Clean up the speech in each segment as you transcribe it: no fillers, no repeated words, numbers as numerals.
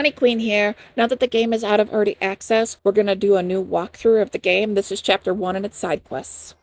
Honey Queen here. Now that the game is out of early access, we're going to do a new walkthrough of the game. This is Chapter 1 and its side quests.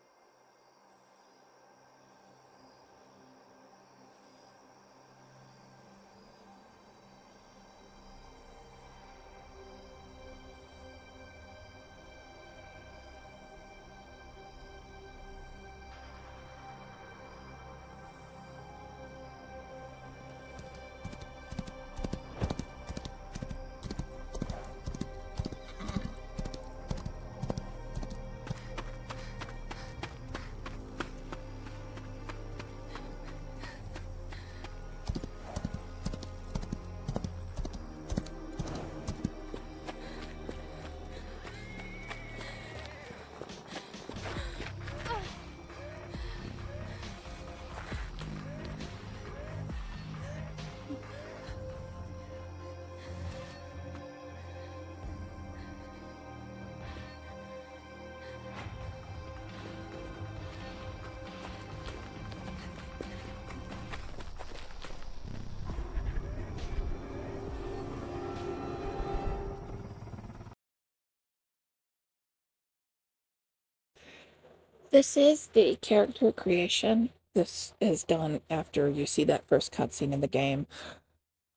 This is the character creation. This is done after you see that first cutscene in the game.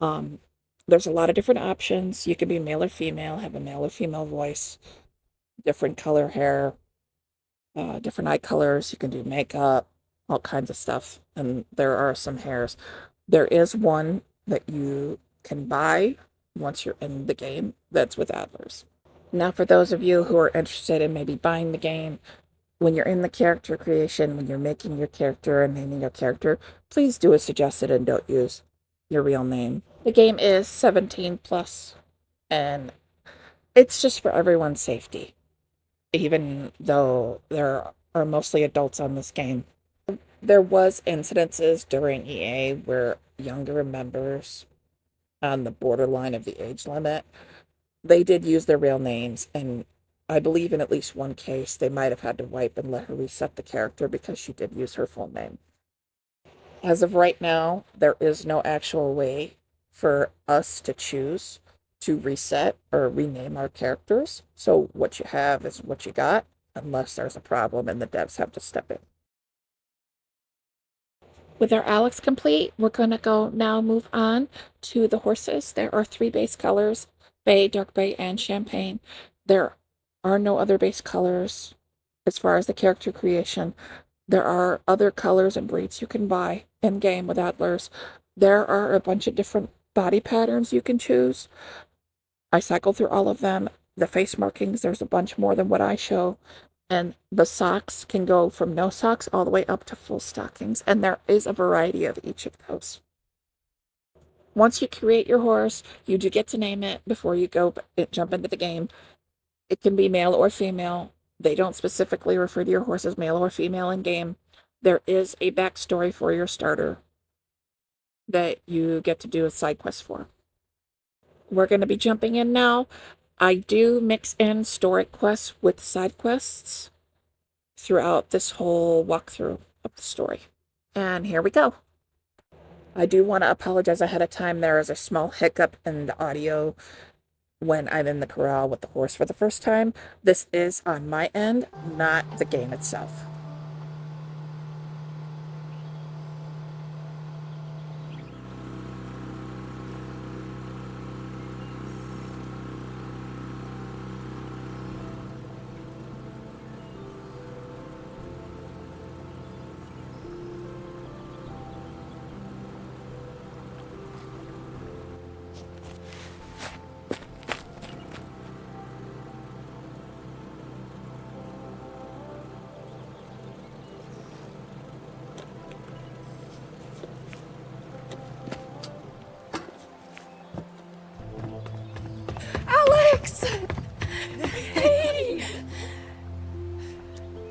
Um, there's a lot of different options. You can be male or female, have a male or female voice, different color hair, different eye colors. You can do makeup, all kinds of stuff. And there are some hairs. There is one that you can buy once you're in the game that's with Adlers. Now, for those of you who are interested in maybe buying the game, when you're in the character creation, when you're making your character and naming your character, please do as suggested and don't use your real name. The game is 17 plus, and it's just for everyone's safety, even though there are mostly adults on this game. There was incidences during EA where younger members on the borderline of the age limit, they did use their real names, and I believe in at least one case they might have had to wipe and let her reset the character because she did use her full name. As of right now, there is no actual way for us to choose to reset or rename our characters. So what you have is what you got, unless there's a problem and the devs have to step in. With our Alex complete, we're going to go now move on to the horses. There are 3 base colors, bay, dark bay, and champagne. There are no other base colors as far as the character creation. There are other colors and breeds you can buy in-game with Adlers. There are a bunch of different body patterns you can choose. I cycled through all of them. The face markings, there's a bunch more than what I show. And the socks can go from no socks all the way up to full stockings. And there is a variety of each of those. Once you create your horse, you do get to name it before you go jump into the game. It can be male or female. They don't specifically refer to your horse as male or female in game. There is a backstory for your starter that you get to do a side quest for. We're going to be jumping in now. I do mix in story quests with side quests throughout this whole walkthrough of the story. And here we go. I do want to apologize ahead of time. There is a small hiccup in the audio when I'm in the corral with the horse for the first time. This is on my end, not the game itself. Alex! Hey!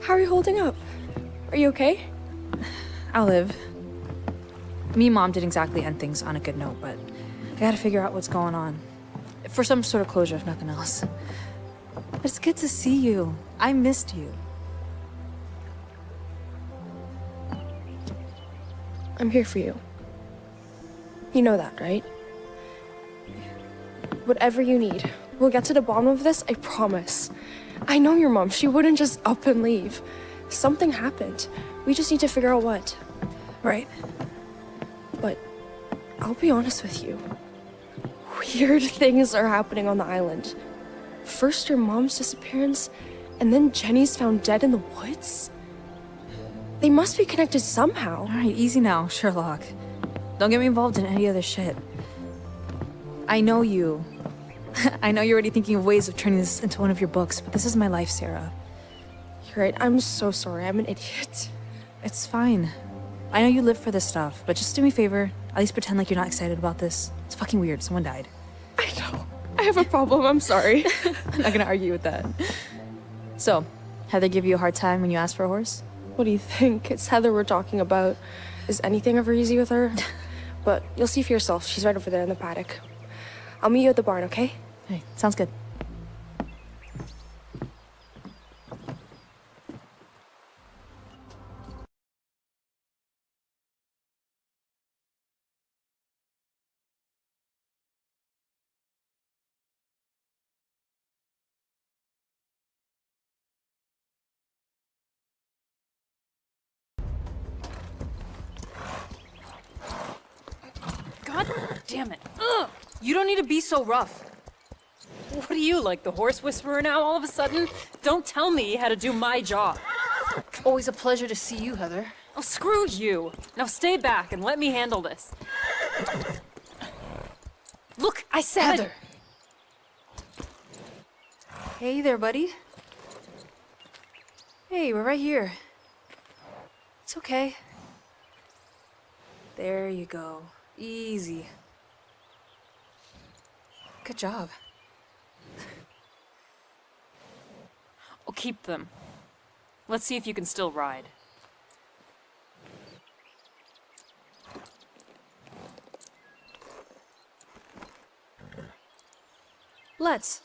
How are you holding up? Are you okay? I'll live. Me and Mom didn't exactly end things on a good note, but I gotta figure out what's going on. For some sort of closure, if nothing else. But it's good to see you. I missed you. I'm here for you. You know that, right? Whatever you need. We'll get to the bottom of this, I promise. I know your mom. She wouldn't just up and leave. Something happened. We just need to figure out what. Right. But I'll be honest with you. Weird things are happening on the island. First your mom's disappearance, and then Jenny's found dead in the woods? They must be connected somehow. All right, easy now, Sherlock. Don't get me involved in any other shit. I know you. I know you're already thinking of ways of turning this into one of your books, but this is my life, Sarah. You're right. I'm so sorry. I'm an idiot. It's fine. I know you live for this stuff, but just do me a favor. At least pretend like you're not excited about this. It's fucking weird. Someone died. I know. I have a problem. I'm sorry. I'm not gonna argue with that. So, Heather give you a hard time when you asked for a horse? What do you think? It's Heather we're talking about. Is anything ever easy with her? But you'll see for yourself. She's right over there in the paddock. I'll meet you at the barn, okay? Hey, sounds good. God damn it. Ugh! You don't need to be so rough. What are you, like the horse whisperer now all of a sudden? Don't tell me how to do my job. Always a pleasure to see you, Heather. Oh, screw you. Now stay back and let me handle this. Look, I said... Heather! Hey there, buddy. Hey, we're right here. It's okay. There you go. Easy. Good job. I'll keep them. Let's see if you can still ride. Let's.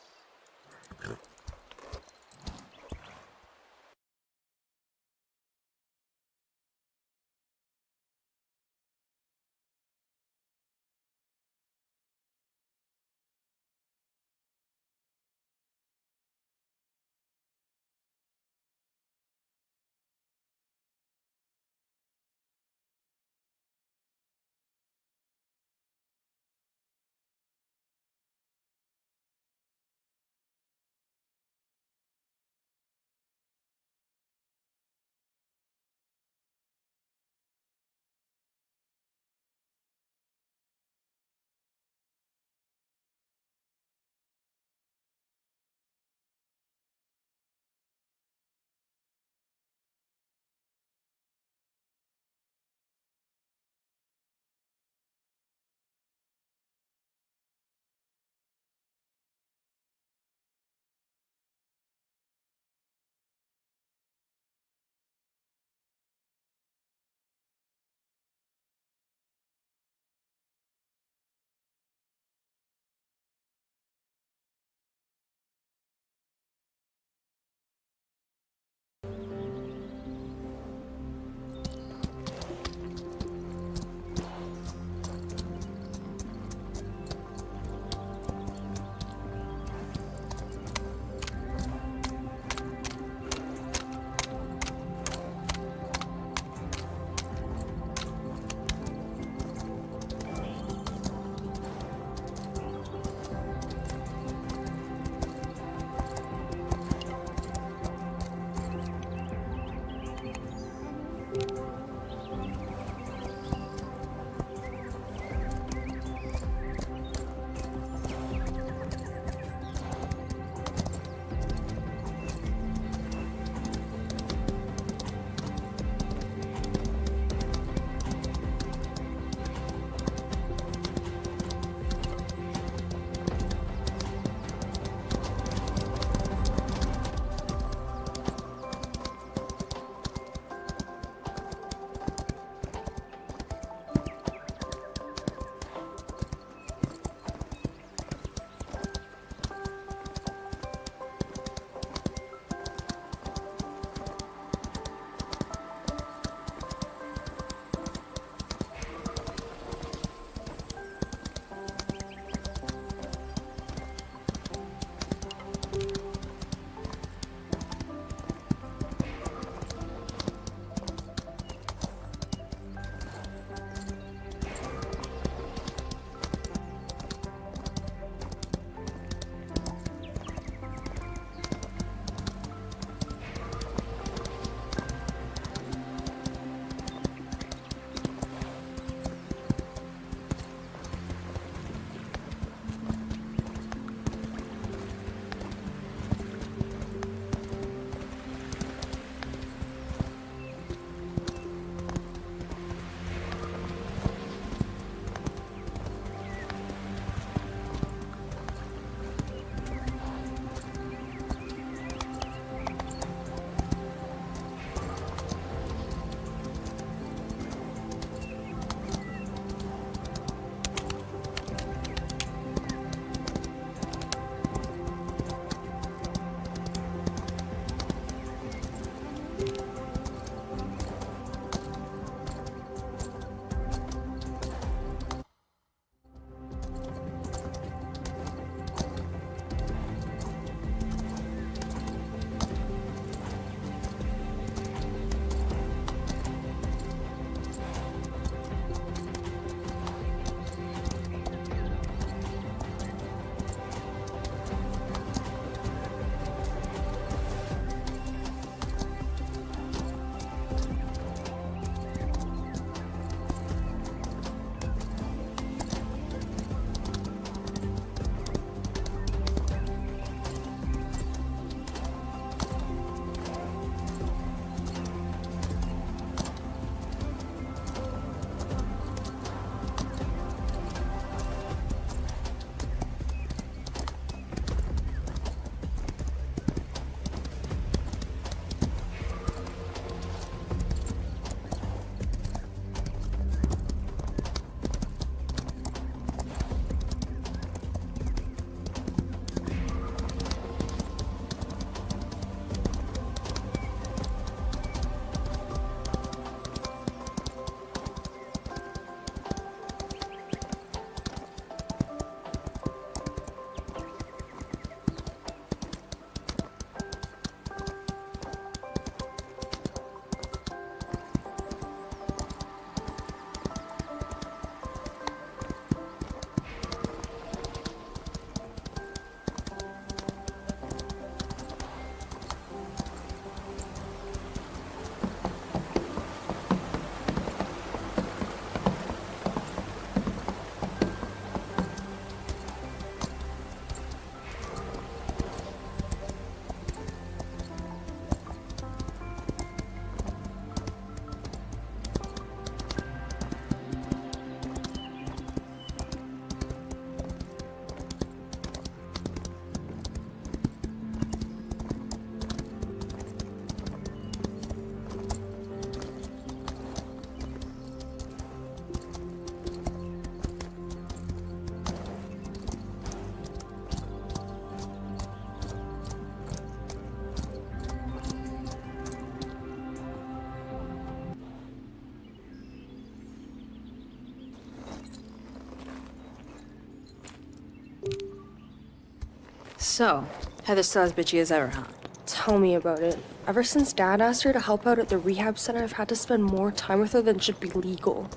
So, Heather's still as bitchy as ever, huh? Tell me about it. Ever since Dad asked her to help out at the rehab center, I've had to spend more time with her than should be legal.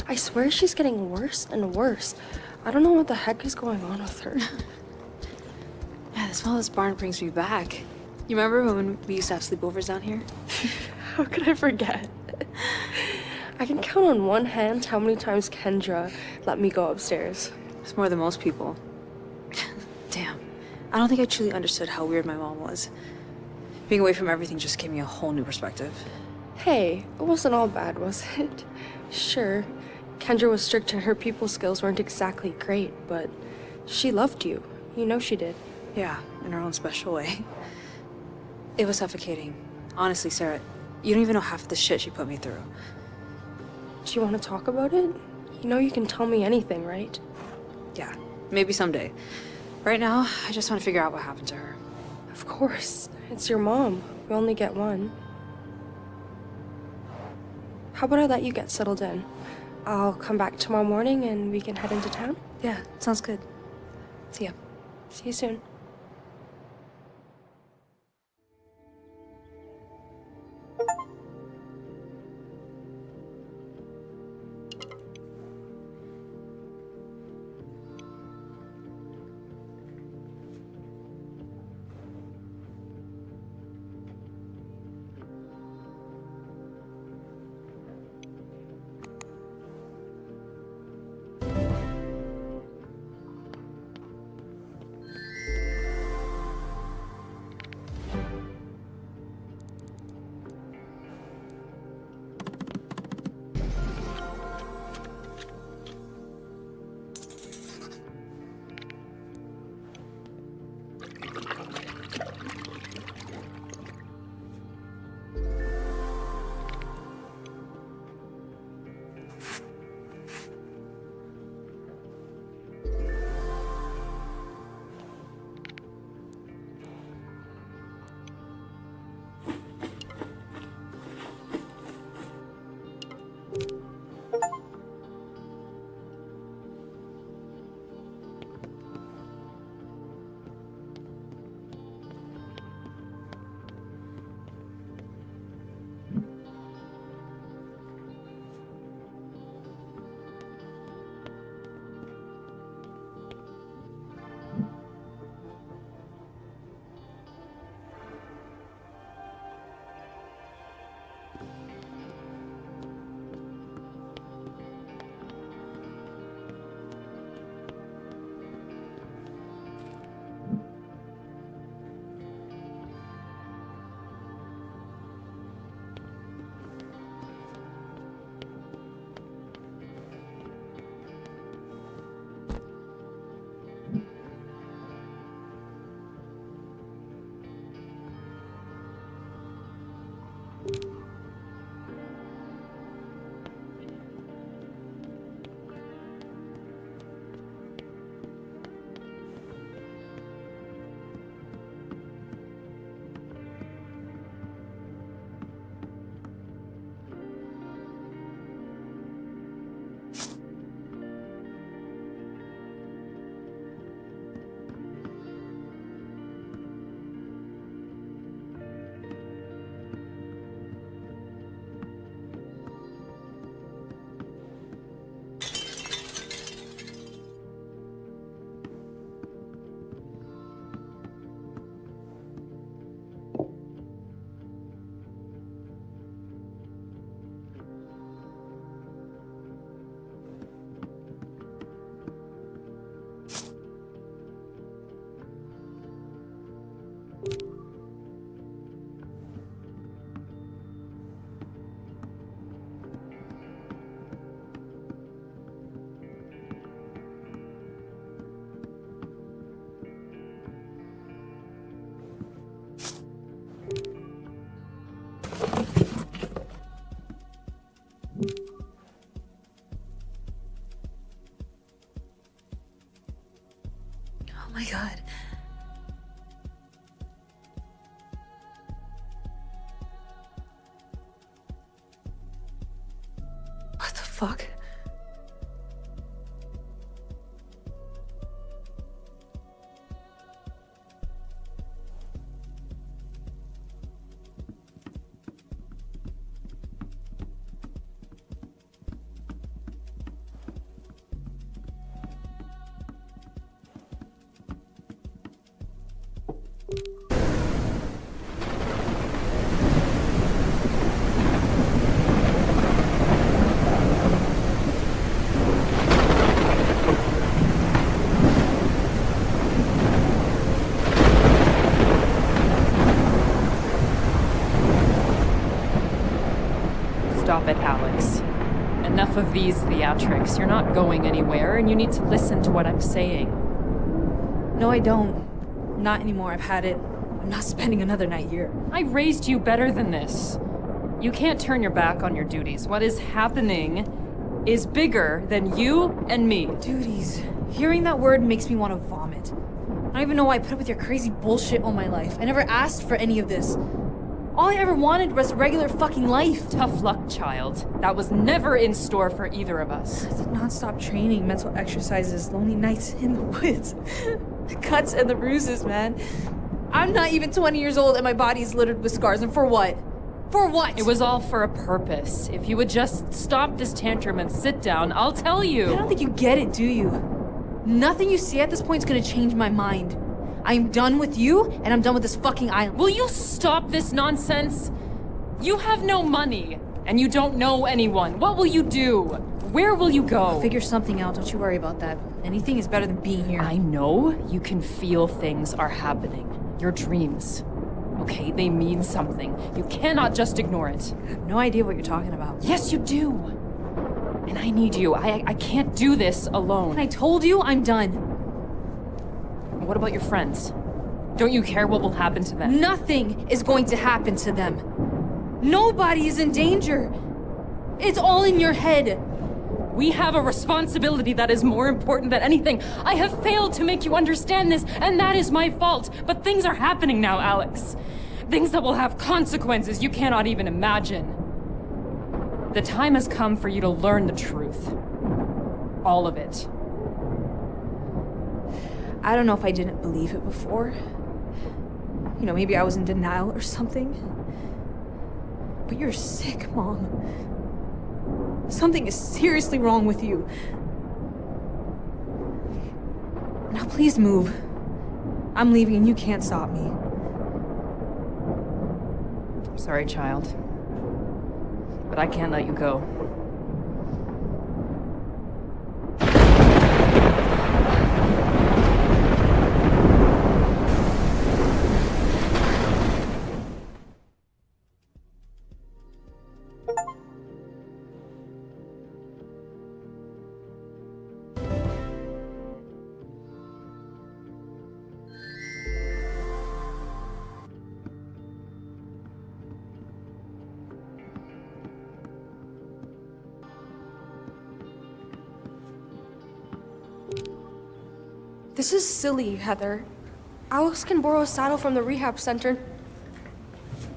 I swear she's getting worse and worse. I don't know what the heck is going on with her. Yeah, the smell of this barn brings me back. You remember when we used to have sleepovers down here? How could I forget? I can count on one hand how many times Kendra let me go upstairs. It's more than most people. Damn. I don't think I truly understood how weird my mom was. Being away from everything just gave me a whole new perspective. Hey, it wasn't all bad, was it? Sure, Kendra was strict and her people skills weren't exactly great, but she loved you. You know she did. Yeah, in her own special way. It was suffocating. Honestly, Sarah, you don't even know half the shit she put me through. Do you want to talk about it? You know you can tell me anything, right? Yeah, maybe someday. Right now, I just want to figure out what happened to her. Of course. It's your mom. We only get one. How about I let you get settled in? I'll come back tomorrow morning and we can head into town. Yeah, sounds good. See ya. See you soon. Oh my god. What the fuck? enough of these theatrics. You're not going anywhere, and you need to listen to what I'm saying. No, I don't. Not anymore. I've had it. I'm not spending another night here. I raised you better than this. You can't turn your back on your duties. What is happening is bigger than you and me. Duties. Hearing that word makes me want to vomit. I don't even know why I put up with your crazy bullshit all my life. I never asked for any of this. All I ever wanted was a regular fucking life. Tough luck, child. That was never in store for either of us. The non-stop training, mental exercises, lonely nights in the woods. The cuts and the bruises, man. I'm not even 20 years old and my body's littered with scars, and for what? For what? It was all for a purpose. If you would just stop this tantrum and sit down, I'll tell you. I don't think you get it, do you? Nothing you see at this point is gonna change my mind. I'm done with you, and I'm done with this fucking island. Will you stop this nonsense? You have no money, and you don't know anyone. What will you do? Where will you go? I'll figure something out, don't you worry about that. Anything is better than being here. I know you can feel things are happening. Your dreams. Okay, they mean something. You cannot just ignore it. I have no idea what you're talking about. Yes, you do. And I need you. I can't do this alone. And I told you, I'm done. What about your friends? Don't you care what will happen to them? Nothing is going to happen to them. Nobody is in danger. It's all in your head. We have a responsibility that is more important than anything. I have failed to make you understand this, and that is my fault. But things are happening now, Alex. Things that will have consequences you cannot even imagine. The time has come for you to learn the truth. All of it. I don't know if I didn't believe it before. You know, maybe I was in denial or something. But you're sick, Mom. Something is seriously wrong with you. Now please move. I'm leaving and you can't stop me. I'm sorry, child. But I can't let you go. This is silly, Heather. Alex can borrow a saddle from the rehab center.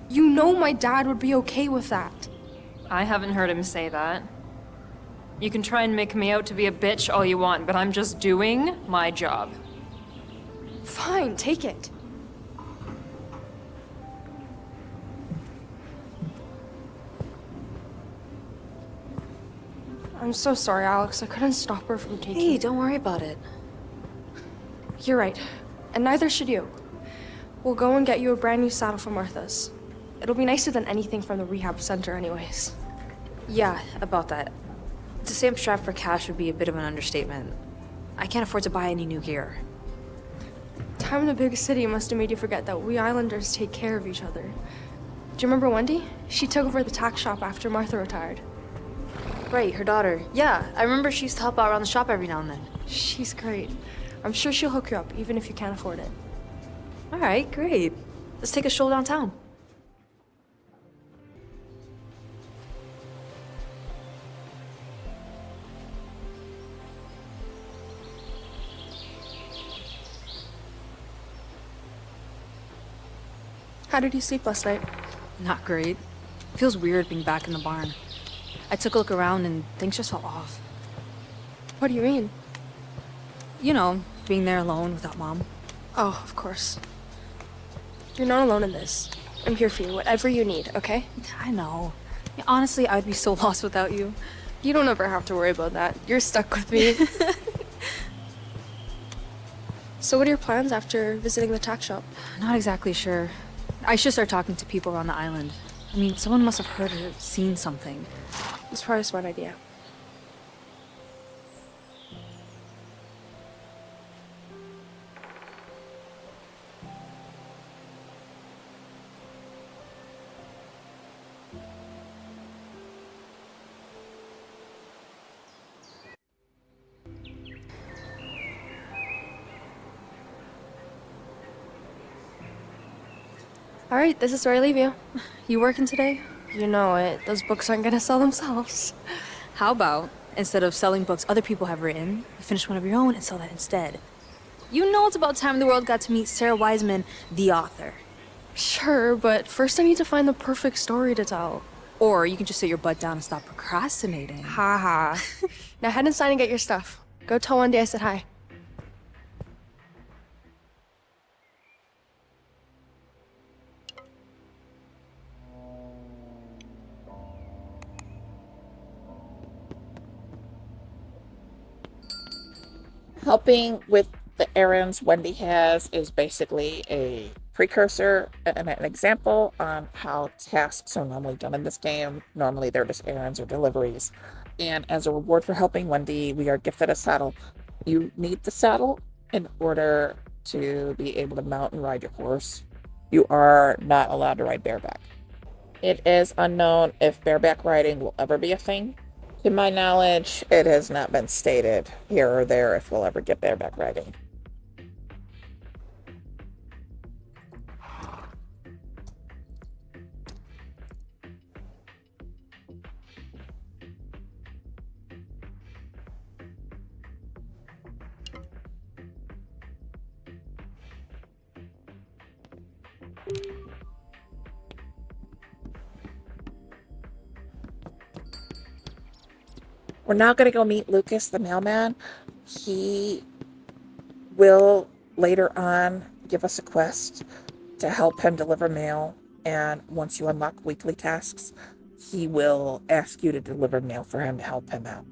You know my dad would be okay with that. I haven't heard him say that. You can try and make me out to be a bitch all you want, but I'm just doing my job. Fine, take it. I'm so sorry, Alex. I couldn't stop her from taking Hey, it. don't worry about it. You're right. And neither should you. We'll go and get you a brand new saddle from Martha's. It'll be nicer than anything from the rehab center anyways. Yeah, about that. To say I'm strapped for cash would be a bit of an understatement. I can't afford to buy any new gear. Time in the big city must have made you forget that we Islanders take care of each other. Do you remember Wendy? She took over the tack shop after Martha retired. Right, her daughter. Yeah, I remember she used to help out around the shop every now and then. She's great. I'm sure she'll hook you up, even if you can't afford it. All right, great. Let's take a stroll downtown. How did you sleep last night? Not great. Feels weird being back in the barn. I took a look around and things just felt off. What do you mean? You know, being there alone without Mom. Oh, of course. You're not alone in this. I'm here for you, whatever you need, okay? I know. Honestly, I'd be so lost without you. You don't ever have to worry about that. You're stuck with me. So what are your plans after visiting the tack shop? Not exactly sure. I should start talking to people around the island. I mean, someone must have heard or seen something. It's probably a smart idea. All right, this is where I leave you. You working today? You know it. Those books aren't gonna sell themselves. How about, instead of selling books other people have written, you finish one of your own and sell that instead? You know it's about time the world got to meet Sarah Wiseman, the author. Sure, but first I need to find the perfect story to tell. Or you can just sit your butt down and stop procrastinating. Ha ha. Now head inside and get your stuff. Go tell Wendy I said hi. Helping with the errands Wendy has is basically a precursor and an example on how tasks are normally done in this game. Normally, they're just errands or deliveries. And as a reward for helping Wendy, we are gifted a saddle. You need the saddle in order to be able to mount and ride your horse. You are not allowed to ride bareback. It is unknown if bareback riding will ever be a thing. To my knowledge, it has not been stated here or there if we'll ever get bareback riding. We're now going to go meet Lucas, the mailman. He will later on give us a quest to help him deliver mail. And once you unlock weekly tasks, he will ask you to deliver mail for him to help him out.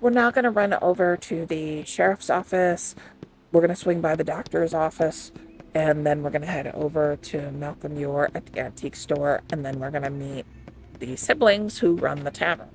We're now going to run over to the sheriff's office. We're going to swing by the doctor's office, and then we're going to head over to Malcolm Muir at the antique store, and then we're going to meet the siblings who run the tavern.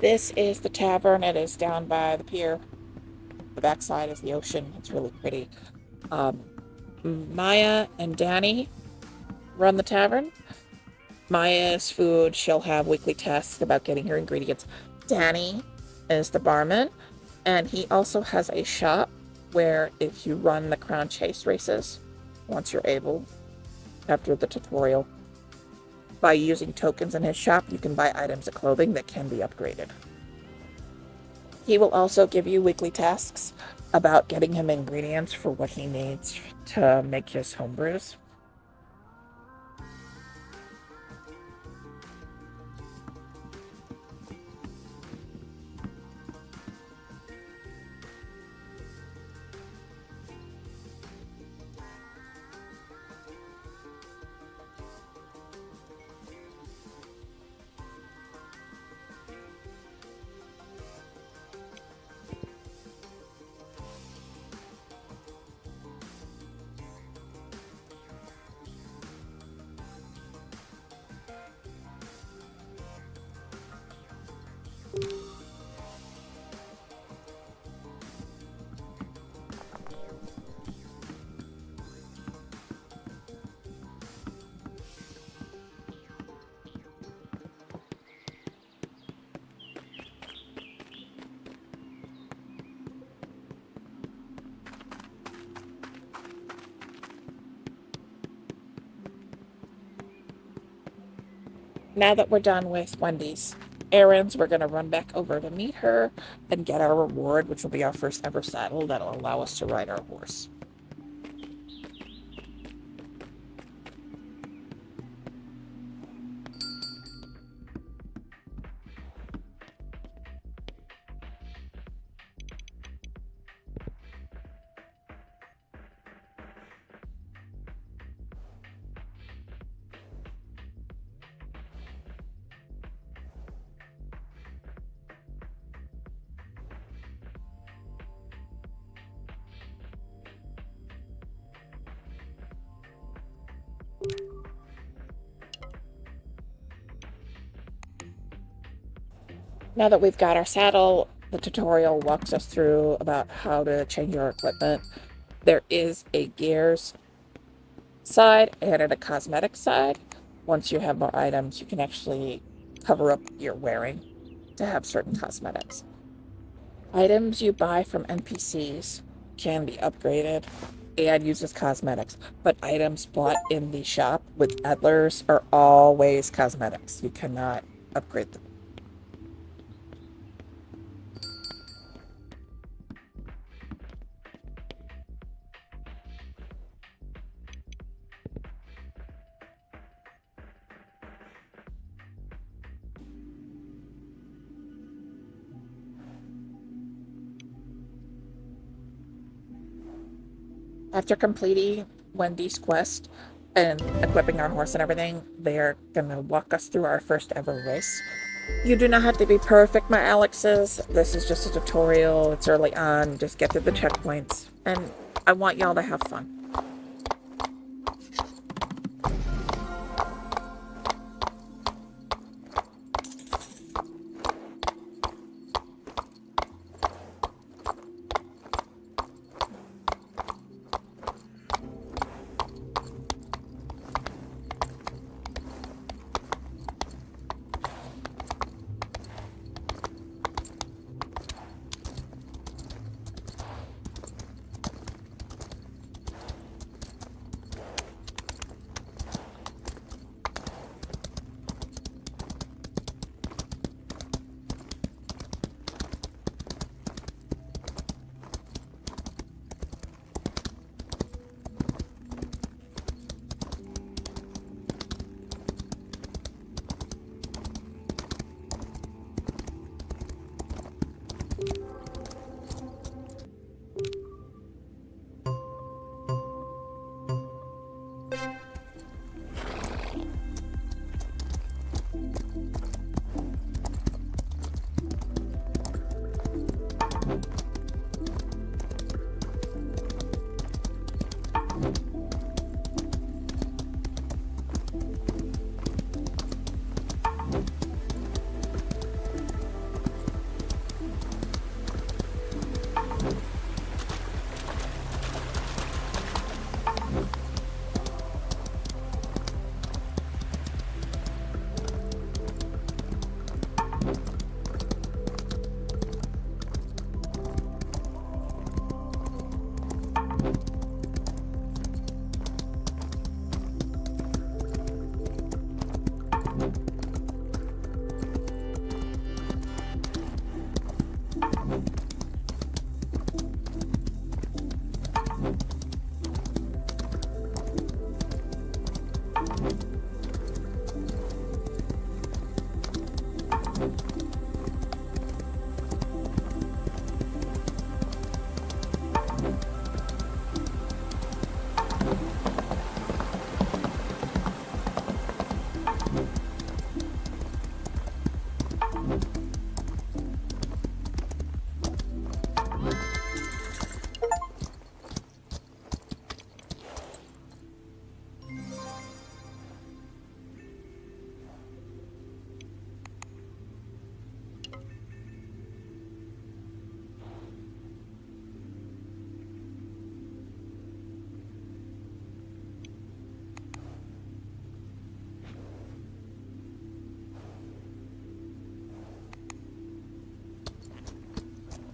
This is the tavern. It is down by the pier. The backside is the ocean. It's really pretty. Maya and Danny run the tavern. Maya's food, she'll have weekly tasks about getting her ingredients. Danny is the barman, and he also has a shop where if you run the crown chase races, once you're able, after the tutorial, by using tokens in his shop, you can buy items of clothing that can be upgraded. He will also give you weekly tasks about getting him ingredients for what he needs to make his homebrews. Now that we're done with Wendy's errands, we're going to run back over to meet her and get our reward, which will be our first ever saddle that'll allow us to ride our horse. Now that we've got our saddle, the tutorial walks us through about how to change our equipment. There is a gears side and a cosmetic side. Once you have more items, you can actually cover up your wearing to have certain cosmetics. Items you buy from NPCs can be upgraded and used as cosmetics, but items bought in the shop with Edlers are always cosmetics. You cannot upgrade them. After completing Wendy's quest and equipping our horse and everything, they're gonna walk us through our first ever race. You do not have to be perfect, my Alexes. This is just a tutorial. It's early on. Just get through the checkpoints. And I want y'all to have fun.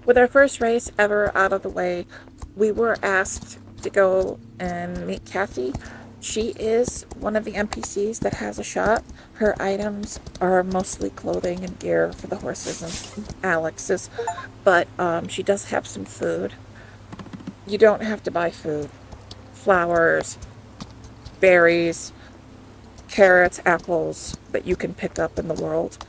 With our first race ever out of the way, we were asked to go and meet Kathy. She is one of the NPCs that has a shop. Her items are mostly clothing and gear for the horses and Alex's, but she does have some food. You don't have to buy food. Flowers, berries, carrots, apples that you can pick up in the world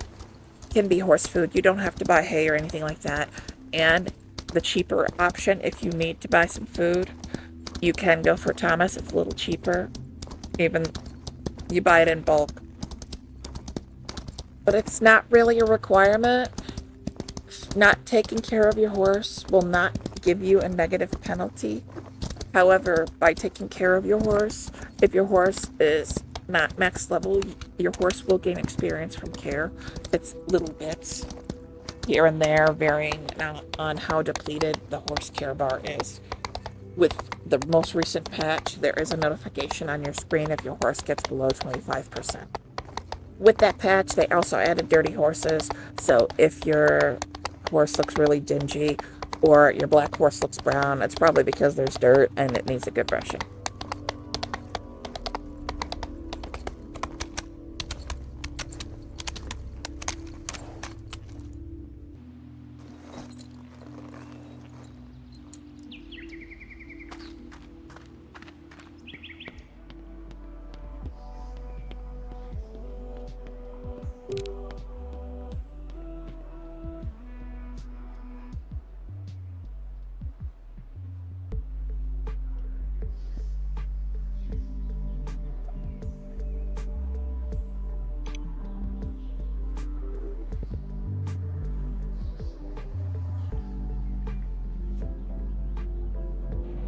can be horse food. You don't have to buy hay or anything like that. And the cheaper option, if you need to buy some food, you can go for Thomas. It's a little cheaper. Even you buy it in bulk. But it's not really a requirement. Not taking care of your horse will not give you a negative penalty. However, by taking care of your horse, if your horse is not max level, your horse will gain experience from care. It's little bits here and there, varying on how depleted the horse care bar is. With the most recent patch, there is a notification on your screen if your horse gets below 25%. With that patch, they also added dirty horses, so if your horse looks really dingy or your black horse looks brown, it's probably because there's dirt and it needs a good brushing.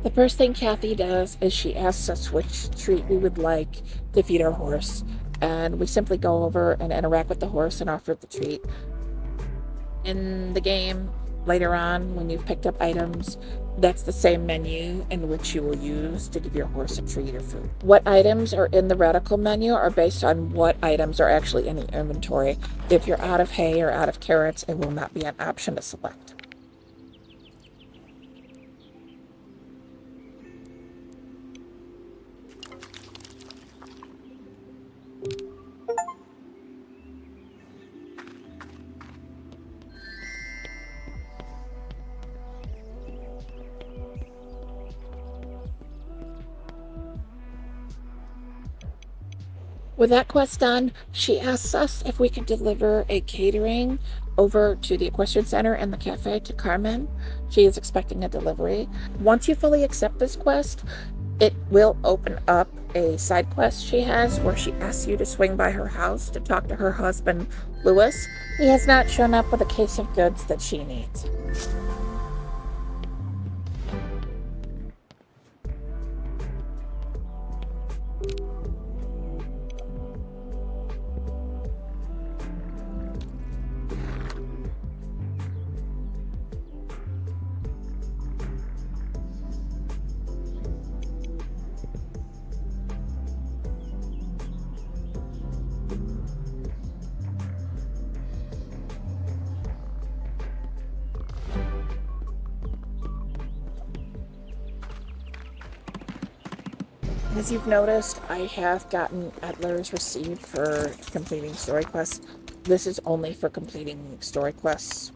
The first thing Kathy does is she asks us which treat we would like to feed our horse, and we simply go over and interact with the horse and offer the treat. In the game, later on, when you've picked up items, that's the same menu in which you will use to give your horse a treat or food. What items are in the radical menu are based on what items are actually in the inventory. If you're out of hay or out of carrots, it will not be an option to select. With that quest done, she asks us if we can deliver a catering over to the equestrian center and the cafe to Carmen. She is expecting a delivery. Once you fully accept this quest, it will open up a side quest she has where she asks you to swing by her house to talk to her husband, Louis. He has not shown up with a case of goods that she needs. As you've noticed, I have gotten Atlas received for completing story quests. This is only for completing story quests.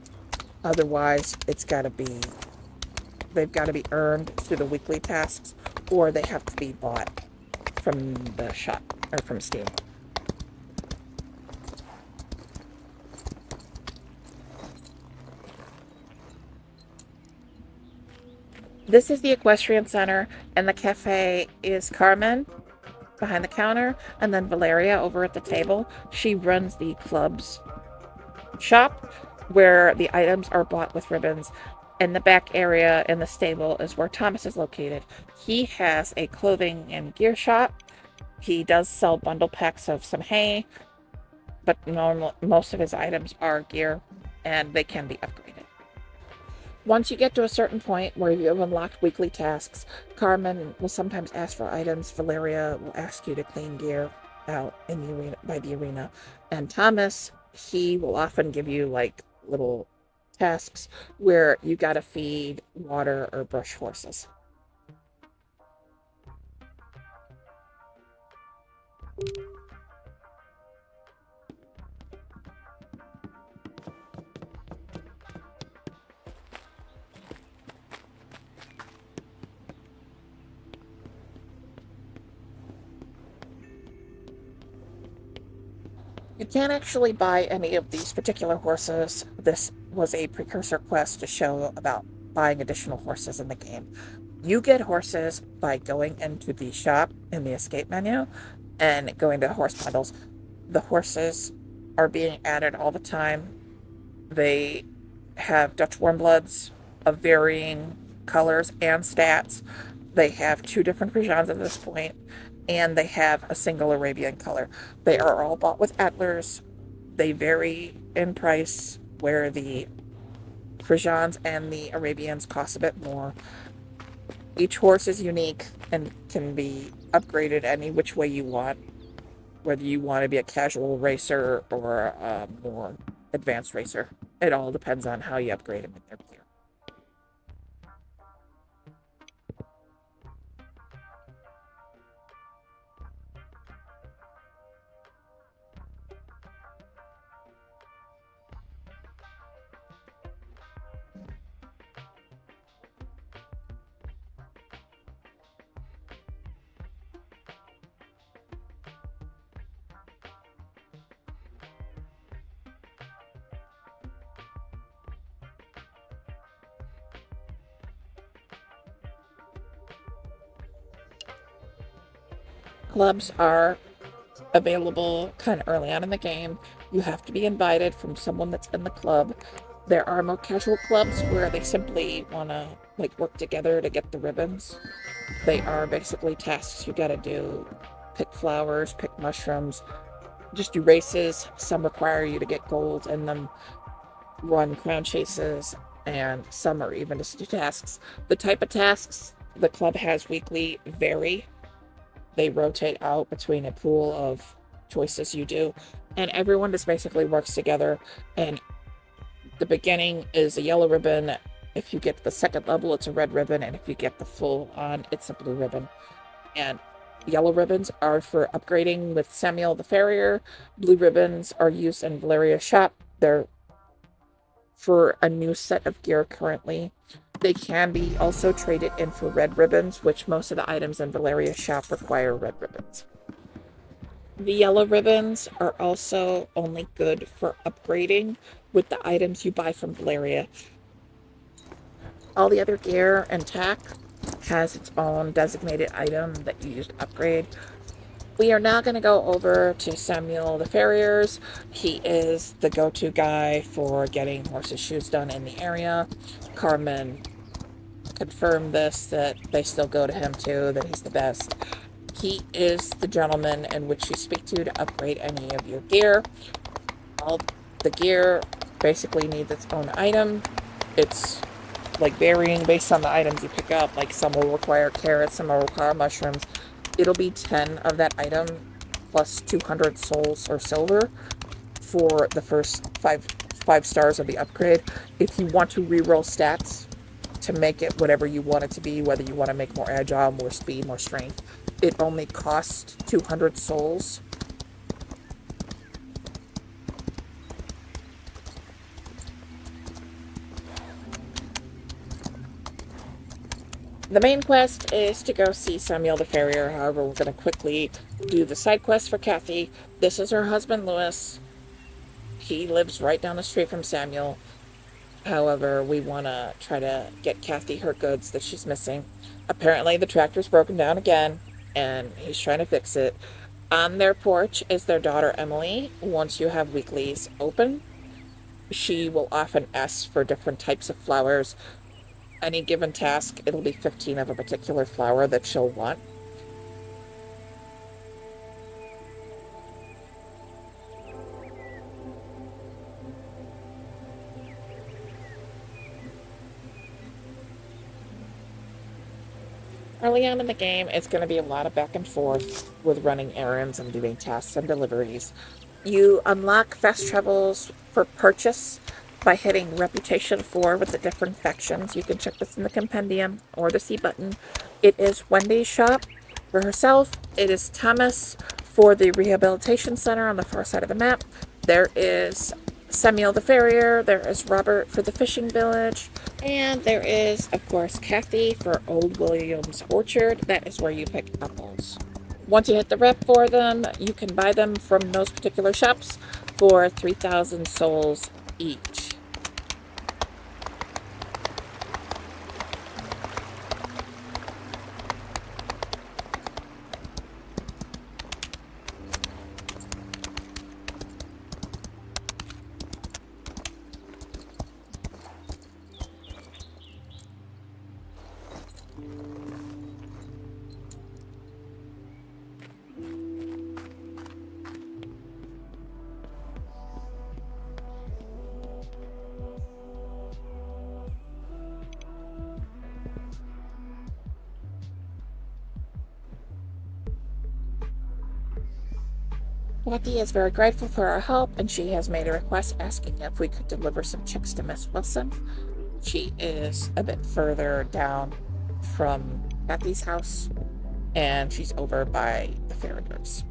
Otherwise, they've got to be earned through the weekly tasks, or they have to be bought from the shop or from Steam. This is the equestrian center, and the cafe is Carmen behind the counter, and then Valeria over at the table. She runs the club's shop where the items are bought with ribbons. In the back area in the stable is where Thomas is located. He has a clothing and gear shop. He does sell bundle packs of some hay, but most of his items are gear, and they can be upgraded. Once you get to a certain point where you have unlocked weekly tasks, Carmen will sometimes ask for items. Valeria will ask you to clean gear out in the arena, and Thomas, he will often give you like little tasks where you gotta feed, water, or brush horses. You can't actually buy any of these particular horses. This was a precursor quest to show about buying additional horses in the game. You get horses by going into the shop in the escape menu and going to horse bundles. The horses are being added all the time. They have Dutch warmbloods of varying colors and stats. They have two different Frisians at this point, and they have a single Arabian color. They are all bought with Attlers. They vary in price, where the Frisians and the Arabians cost a bit more. Each horse is unique and can be upgraded any which way you want, whether you want to be a casual racer or a more advanced racer. It all depends on how you upgrade them in their gear. Clubs are available kind of early on in the game. You have to be invited from someone that's in the club. There are more casual clubs where they simply want to work together to get the ribbons. They are basically tasks you got to do. Pick flowers, pick mushrooms, just do races. Some require you to get gold in them, run crown chases, and some are even just tasks. The type of tasks the club has weekly vary. They rotate out between a pool of choices you do, and everyone just basically works together. And the beginning is a yellow ribbon. If you get the second level, it's a red ribbon, and if you get the full on, it's a blue ribbon. And yellow ribbons are for upgrading with Samuel the Farrier. Blue ribbons are used in Valeria's shop. They're for a new set of gear currently. They can be also traded in for red ribbons, which most of the items in Valeria's shop require red ribbons. The yellow ribbons are also only good for upgrading with the items you buy from Valeria. All the other gear and tack has its own designated item that you use to upgrade. We are now going to go over to Samuel the Farrier's. He is the go-to guy for getting horses' shoes done in the area. Carmen confirmed this, that they still go to him too, that he's the best. He is the gentleman in which you speak to upgrade any of your gear. All the gear basically needs its own item. It's varying based on the items you pick up. Some will require carrots, some will require mushrooms. It'll be 10 of that item plus 200 souls or silver for the first five stars of the upgrade. If you want to reroll stats to make it whatever you want it to be, whether you want to make more agile, more speed, more strength, it only costs 200 souls. The main quest is to go see Samuel the Farrier. However, we're going to quickly do the side quest for Kathy. This is her husband, Lewis. He lives right down the street from Samuel. However, we want to try to get Kathy her goods that she's missing. Apparently, the tractor's broken down again, and he's trying to fix it. On their porch is their daughter, Emily. Once you have weeklies open, she will often ask for different types of flowers. Any given task, it'll be 15 of a particular flower that she'll want. Early on in the game, it's going to be a lot of back and forth with running errands and doing tasks and deliveries. You unlock fast travels for purchase by hitting Reputation 4 with the different factions. You can check this in the compendium or the C button. It is Wendy's shop for herself. It is Thomas for the Rehabilitation Center on the far side of the map. There is Samuel the Farrier. There is Robert for the Fishing Village. And there is, of course, Kathy for Old William's Orchard. That is where you pick apples. Once you hit the rep for them, you can buy them from those particular shops for 3,000 souls each. Becky is very grateful for our help, and she has made a request asking if we could deliver some chicks to Miss Wilson. She is a bit further down from Kathy's house, and she's over by the farriers.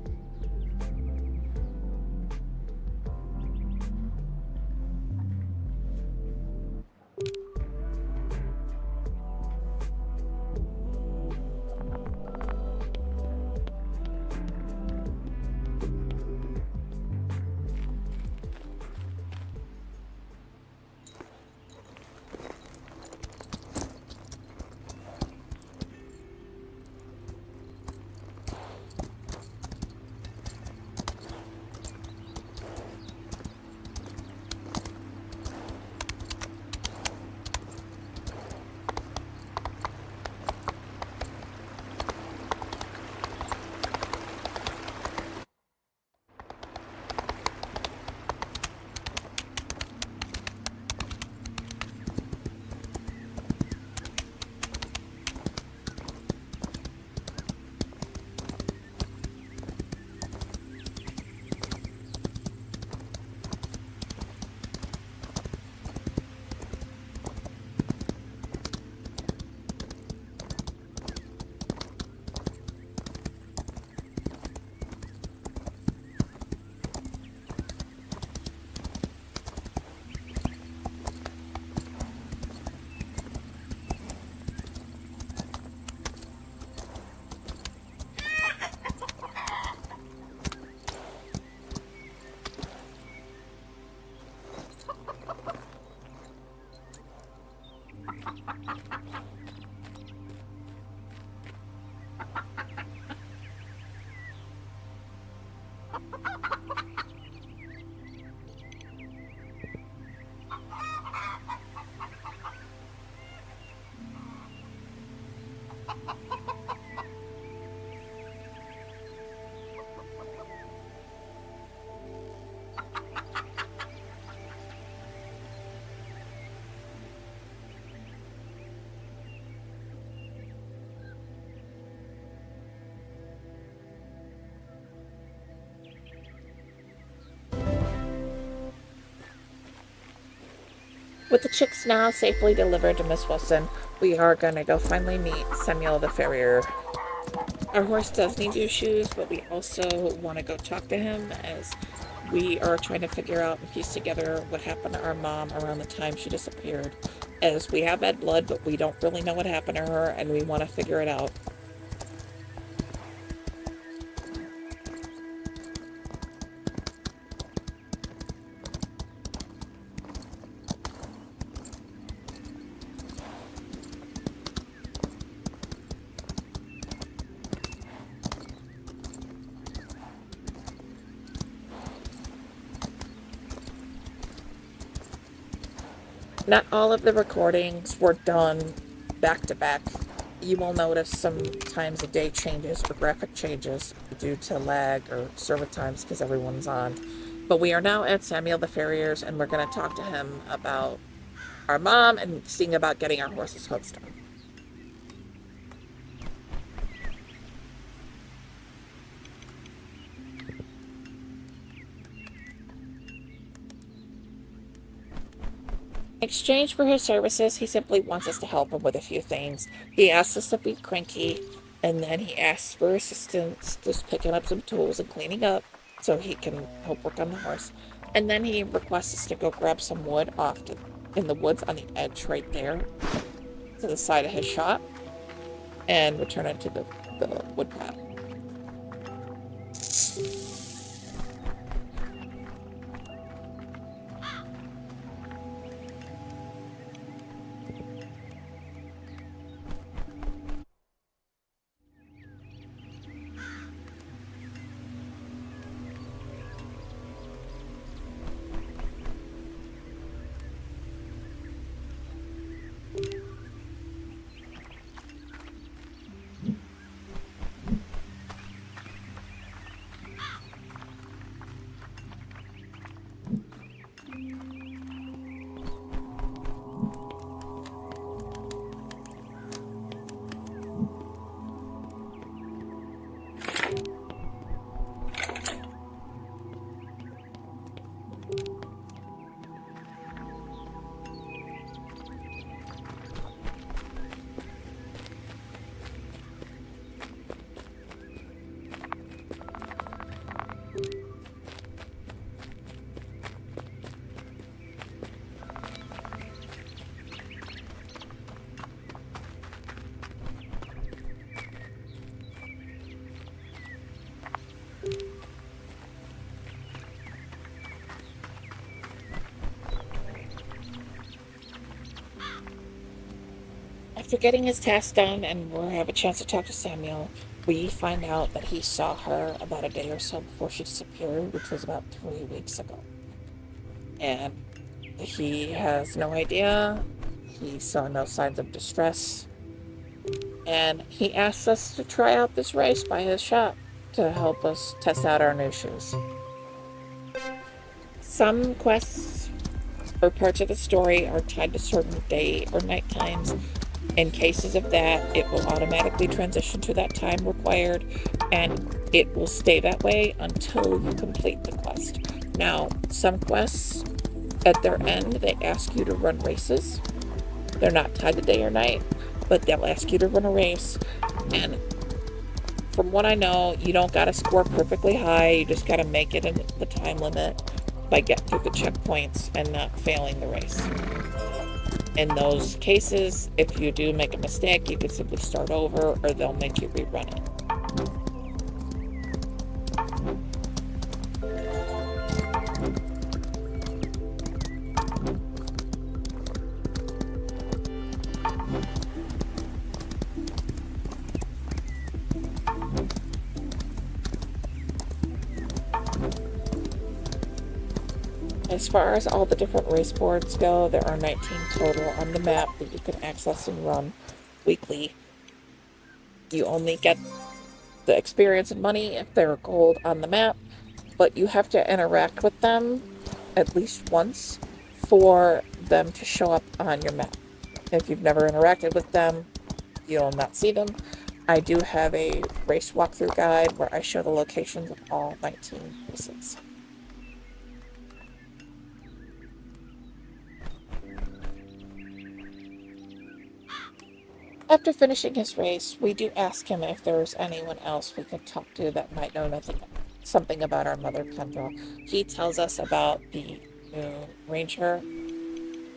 With the chicks now safely delivered to Miss Wilson, we are going to go finally meet Samuel the Farrier. Our horse does need new shoes, but we also want to go talk to him as we are trying to figure out and piece together what happened to our mom around the time she disappeared. As we have bad blood, but we don't really know what happened to her, and we want to figure it out. Not all of the recordings were done back to back. You will notice sometimes a date changes or graphic changes due to lag or server times because everyone's on. But we are now at Samuel the Farrier's, and we're going to talk to him about our mom and seeing about getting our horses hooves done. exchange for his services, he simply wants us to help him with a few things. He asks us to be cranky, and then he asks for assistance just picking up some tools and cleaning up so he can help work on the horse. And then he requests us to go grab some wood in the woods on the edge right there to the side of his shop and return it to the wood pile. After getting his task done and we have a chance to talk to Samuel, we find out that he saw her about a day or so before she disappeared, which was about 3 weeks ago. And he has no idea. He saw no signs of distress. And he asks us to try out this race by his shop to help us test out our new shoes. Some quests or parts of the story are tied to certain day or night times. In cases of that, it will automatically transition to that time required, and it will stay that way until you complete the quest. Now, some quests, at their end, they ask you to run races. They're not tied to day or night, but they'll ask you to run a race. And from what I know, you don't gotta score perfectly high. You just gotta make it in the time limit by getting through the checkpoints and not failing the race. In those cases, if you do make a mistake, you can simply start over or they'll make you rerun it. As far as all the different race boards go, there are 19 total on the map that you can access and run weekly. You only get the experience and money if they're gold on the map, but you have to interact with them at least once for them to show up on your map. If you've never interacted with them, you'll not see them. I do have a race walkthrough guide where I show the locations of all 19 races. After finishing his race, we do ask him if there's anyone else we could talk to that might know something about our mother, Kendra. He tells us about the new ranger.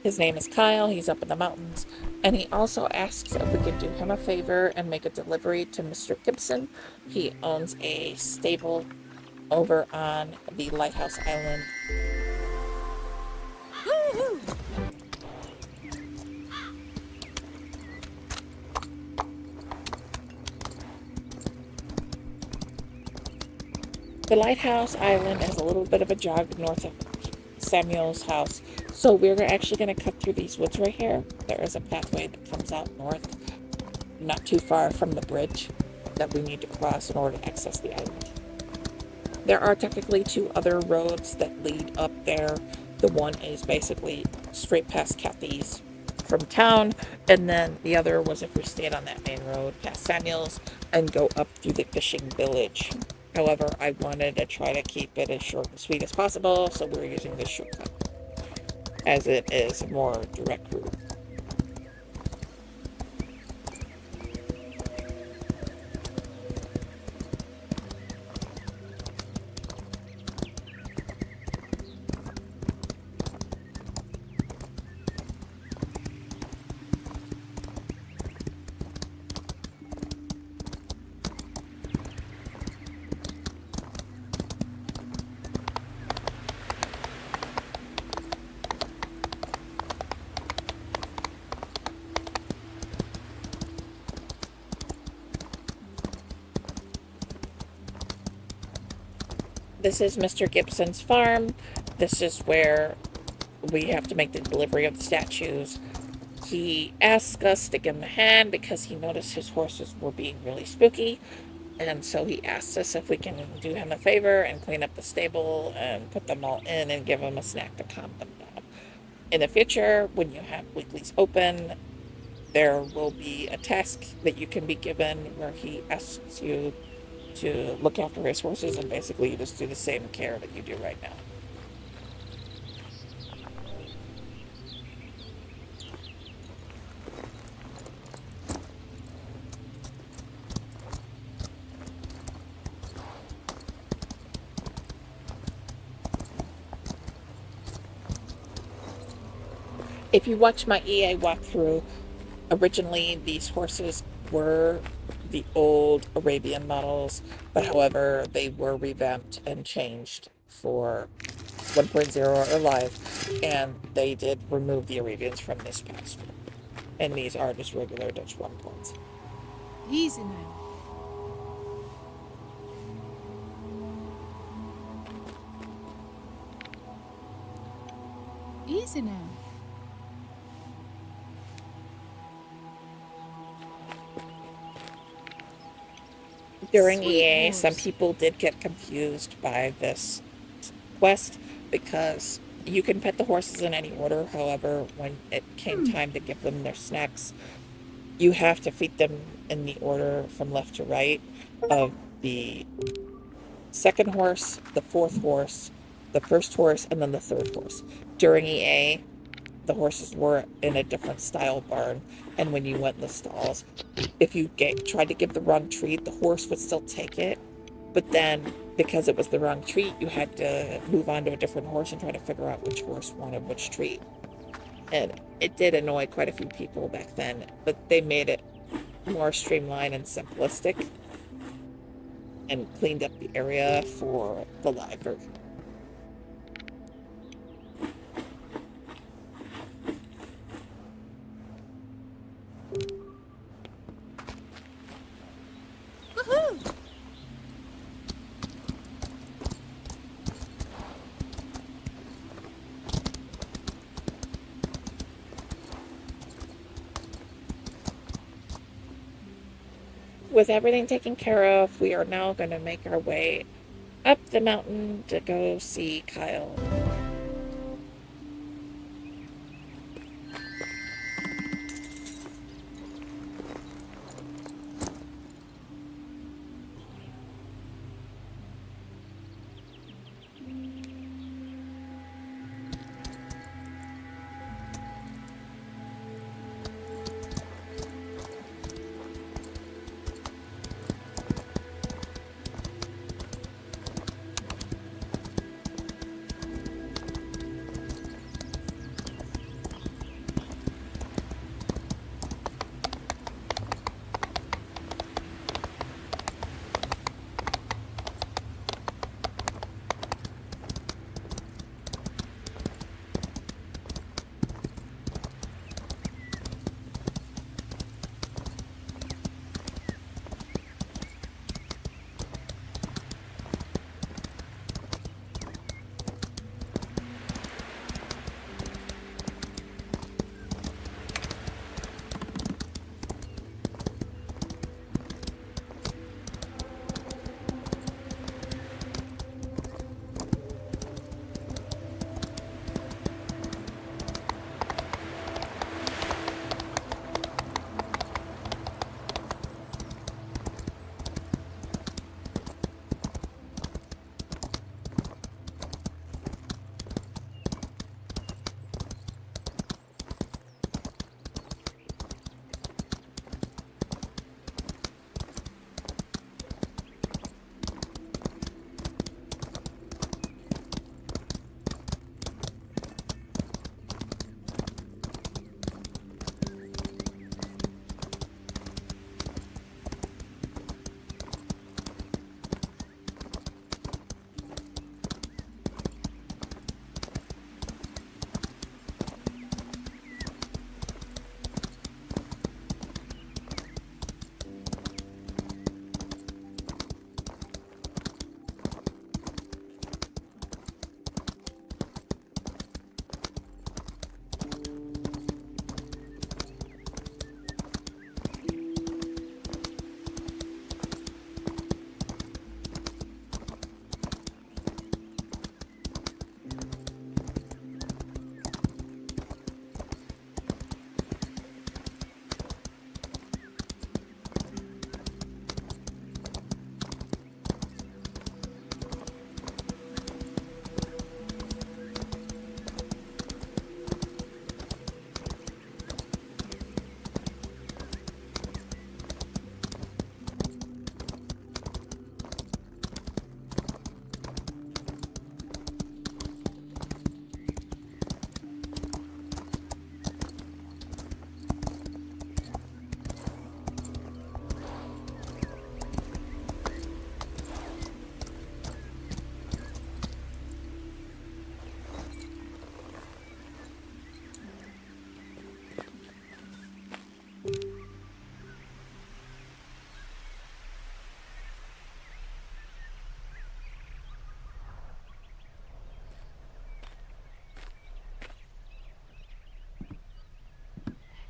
His name is Kyle. He's up in the mountains. And he also asks if we could do him a favor and make a delivery to Mr. Gibson. He owns a stable over on the Lighthouse Island. Woo-hoo! The Lighthouse Island is a little bit of a jog north of Samuel's house, so we're actually going to cut through these woods right here. There is a pathway that comes out north, not too far from the bridge that we need to cross in order to access the island. There are technically two other roads that lead up there. The one is basically straight past Kathy's from town, and then the other was if we stayed on that main road past Samuel's and go up through the fishing village. However, I wanted to try to keep it as short and sweet as possible, so we're using this shortcut. as it is a more direct route. This is Mr. Gibson's farm. This is where we have to make the delivery of the statues. He asked us to give him a hand because he noticed his horses were being really spooky. And so he asked us if we can do him a favor and clean up the stable and put them all in and give them a snack to calm them down. In the future, when you have weeklies open, there will be a task that you can be given where he asks you to look after his horses, and basically you just do the same care that you do right now. If you watch my EA walkthrough, originally these horses were the old Arabian models, but however, they were revamped and changed for 1.0 or live, and they did remove the Arabians from this pasture. And these are just regular Dutch 1.0s. Easy now. Easy now. During Sweet EA, horse. some people did get confused by this quest because you can pet the horses in any order. However, when it came time to give them their snacks, you have to feed them in the order from left to right of the second horse, the fourth horse, the first horse, and then the third horse. During EA, the horses were in a different style barn, and when you went in the stalls, if you tried to give the wrong treat, the horse would still take it, but then because it was the wrong treat, you had to move on to a different horse and try to figure out which horse wanted which treat. And it did annoy quite a few people back then, but they made it more streamlined and simplistic and cleaned up the area for the live version. Woohoo! With everything taken care of, we are now going to make our way up the mountain to go see Kyle.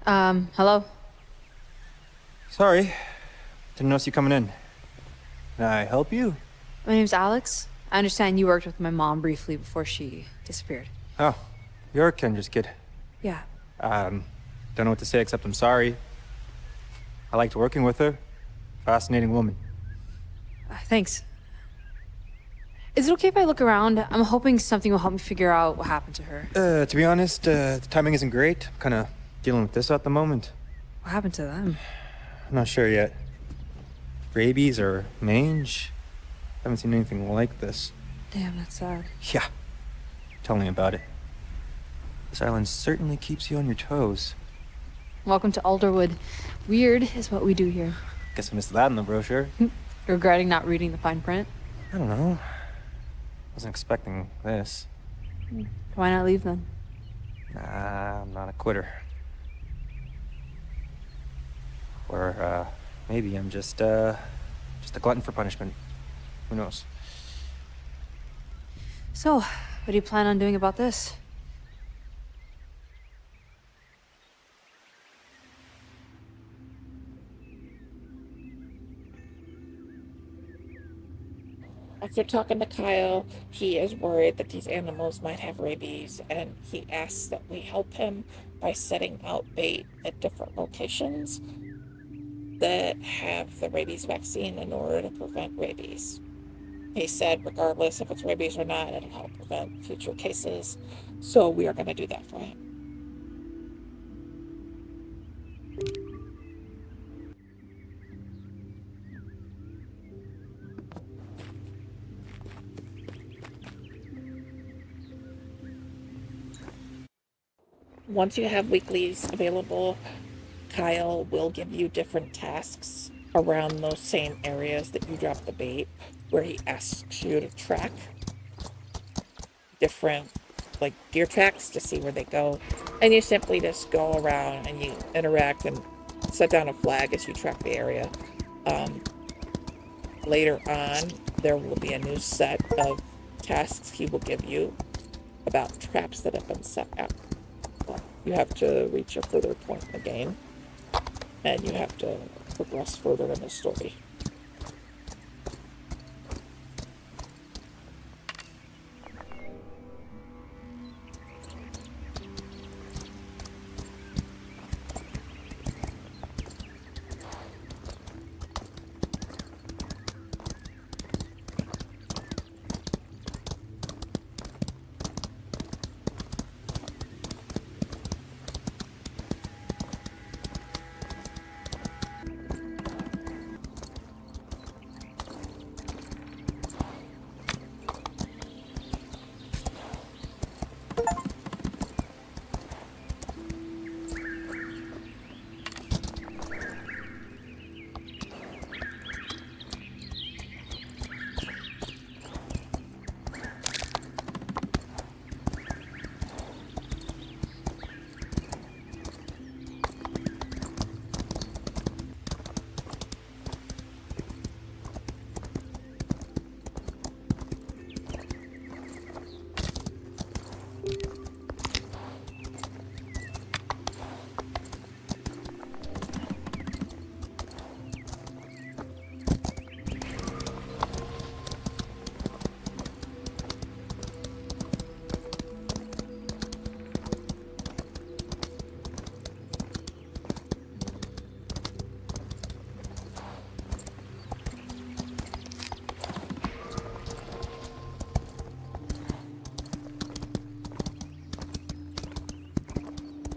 Hello? Sorry. Didn't notice you coming in. Can I help you? My name's Alex. I understand you worked with my mom briefly before she disappeared. Oh, you're Kendra's kid. Yeah. Don't know what to say except I'm sorry. I liked working with her. Fascinating woman. Thanks. Is it okay if I look around? I'm hoping something will help me figure out what happened to her. To be honest, the timing isn't great. I'm kinda dealing with this at the moment. What happened to them? I'm not sure yet. Rabies or mange? Haven't seen anything like this. Damn, that's sad. Yeah. Tell me about it. This island certainly keeps you on your toes. Welcome to Alderwood. Weird is what we do here. Guess I missed that in the brochure. Regretting not reading the fine print? I don't know. Wasn't expecting this. Why not leave then? Nah, I'm not a quitter. Or, maybe I'm just a glutton for punishment. Who knows? So, what do you plan on doing about this? After talking to Kyle, he is worried that these animals might have rabies, and he asks that we help him by setting out bait at different locations that have the rabies vaccine in order to prevent rabies. He said, regardless if it's rabies or not, it'll help prevent future cases. So we are going to do that for him. Once you have weeklies available, Kyle will give you different tasks around those same areas that you drop the bait, where he asks you to track different like deer tracks to see where they go, and you simply just go around and you interact and set down a flag as you track the area. Later on, there will be a new set of tasks he will give you about traps that have been set out. You have to reach a further point in the game, and you have to progress further in the story.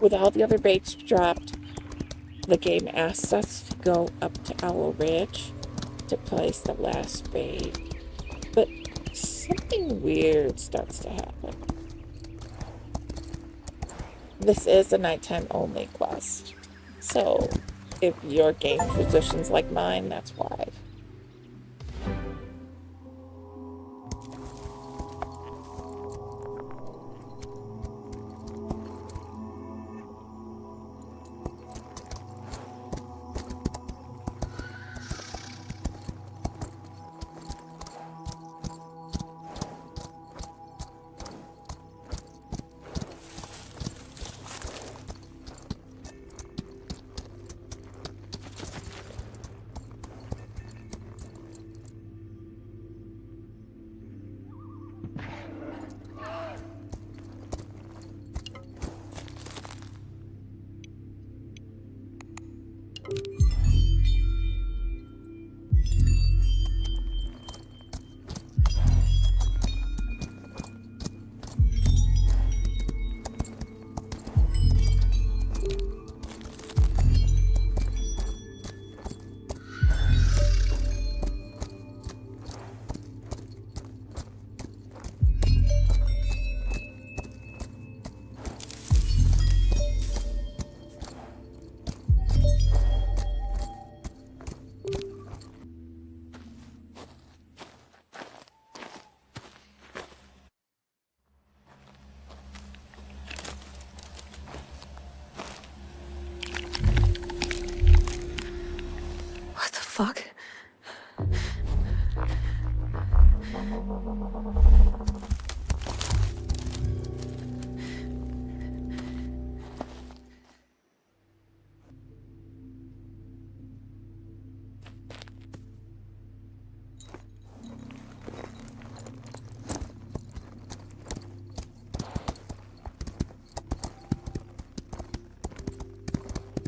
With all the other baits dropped, the game asks us to go up to Owl Ridge to place the last bait. But something weird starts to happen. This is a nighttime only quest. So if your game position's like mine, that's why.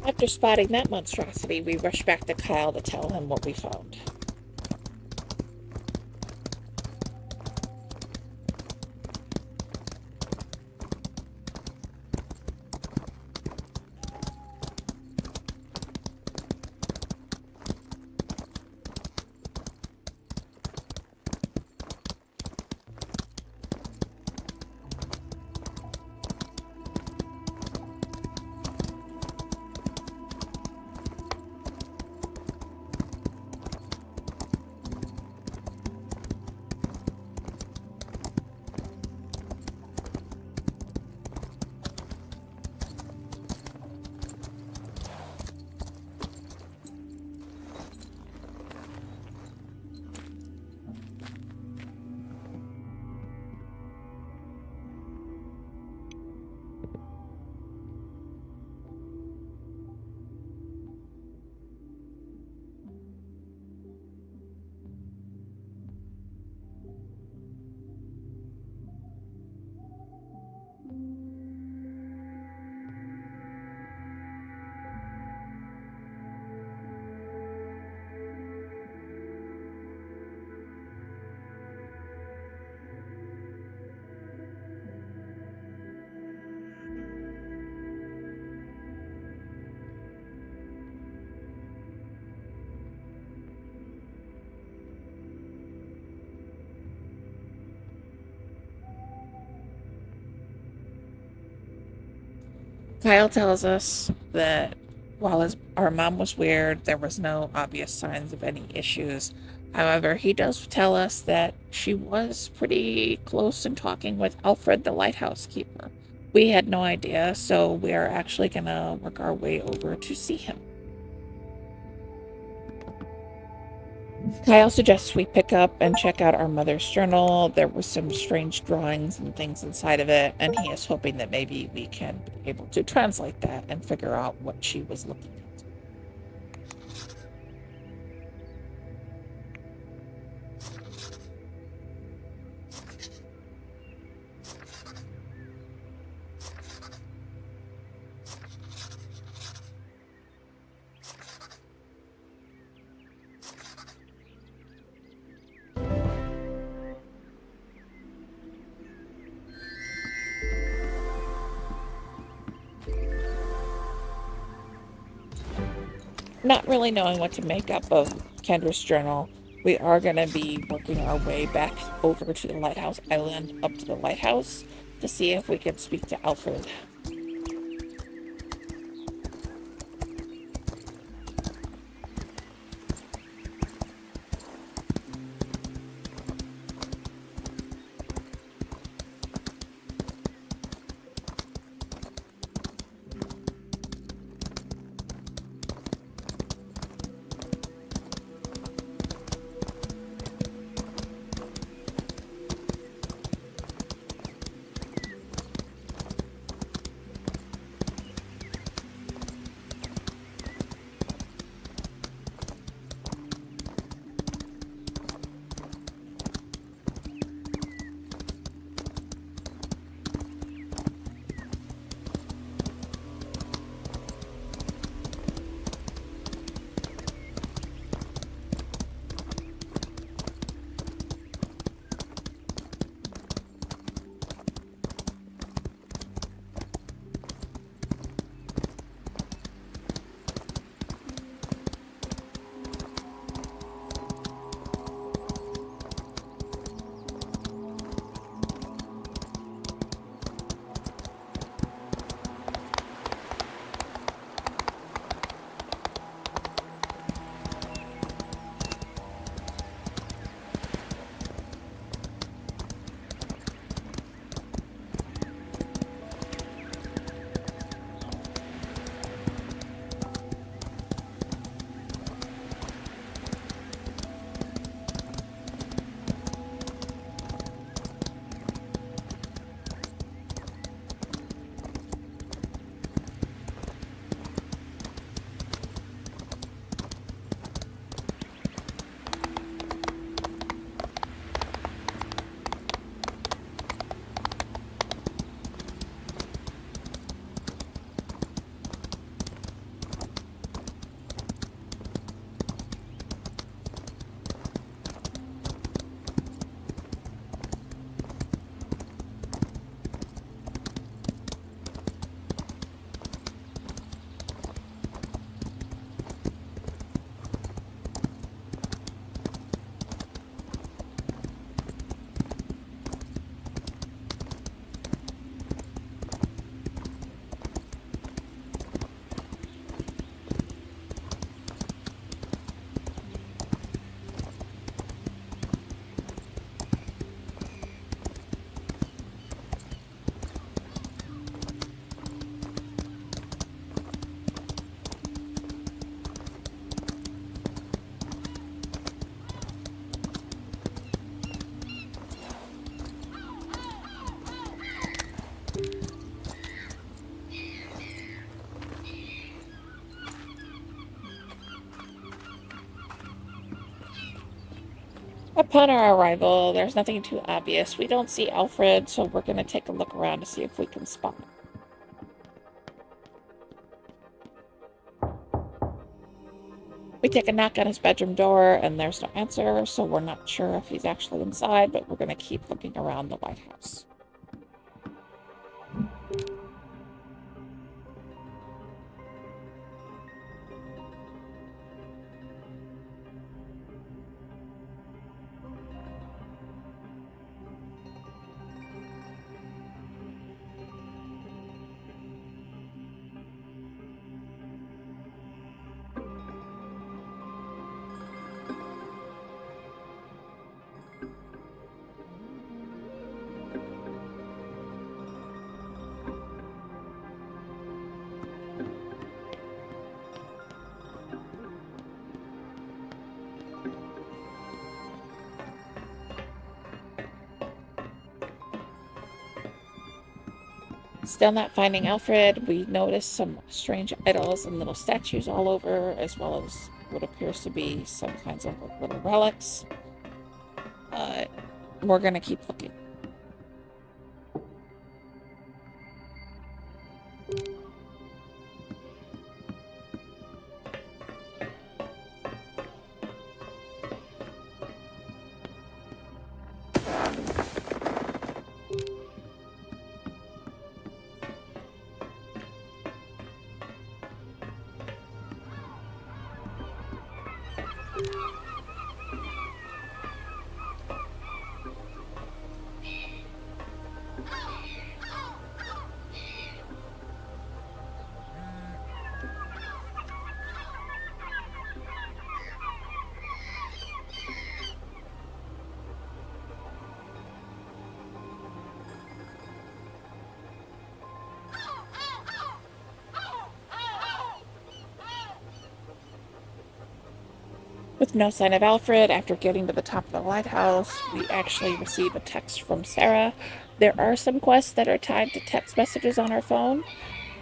After spotting that monstrosity, we rushed back to Kyle to tell him what we found. Kyle tells us that while our mom was weird, there was no obvious signs of any issues. However, he does tell us that she was pretty close in talking with Alfred, the lighthouse keeper. We had no idea, so we're actually gonna work our way over to see him. Kyle suggests we pick up and check out our mother's journal. There were some strange drawings and things inside of it, and he is hoping that maybe we can be able to translate that and figure out what she was looking at. Not really knowing what to make up of Kendra's journal, we are going to be working our way back over to the lighthouse island, up to the lighthouse, to see if we can speak to Alfred. Upon our arrival, there's nothing too obvious. We don't see Alfred, so we're going to take a look around to see if we can spot him. We take a knock on his bedroom door, and there's no answer, so we're not sure if he's actually inside, but we're going to keep looking around the White House. Still not finding Alfred. We notice some strange idols and little statues all over, as well as what appears to be some kinds of little relics. We're gonna keep looking. With no sign of Alfred, after getting to the top of the lighthouse, we actually receive a text from Sarah. There are some quests that are tied to text messages on our phone,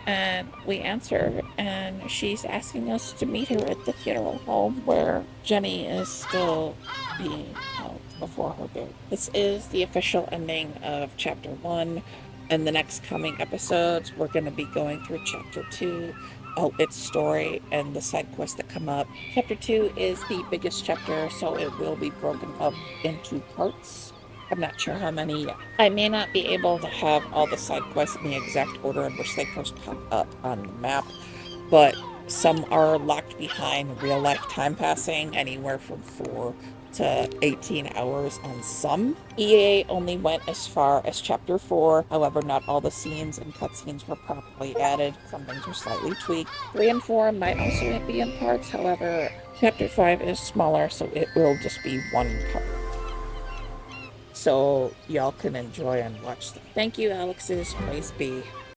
and we answer, and she's asking us to meet her at the funeral home where Jenny is still being held before her grave. This is the official ending of Chapter 1. In the next coming episodes, we're going to be going through Chapter 2, its story, and the side quests that come up. Chapter 2 is the biggest chapter, so it will be broken up into parts. I'm not sure how many yet. I may not be able to have all the side quests in the exact order in which they first pop up on the map, but some are locked behind real life time passing, anywhere from 4 to 18 hours on some. EA only went as far as Chapter 4, however not all the scenes and cutscenes were properly added. Some things were slightly tweaked. 3 and 4 might also be in parts, however Chapter 5 is smaller, so it will just be one part. So y'all can enjoy and watch them. Thank you, Alex's. Praise be.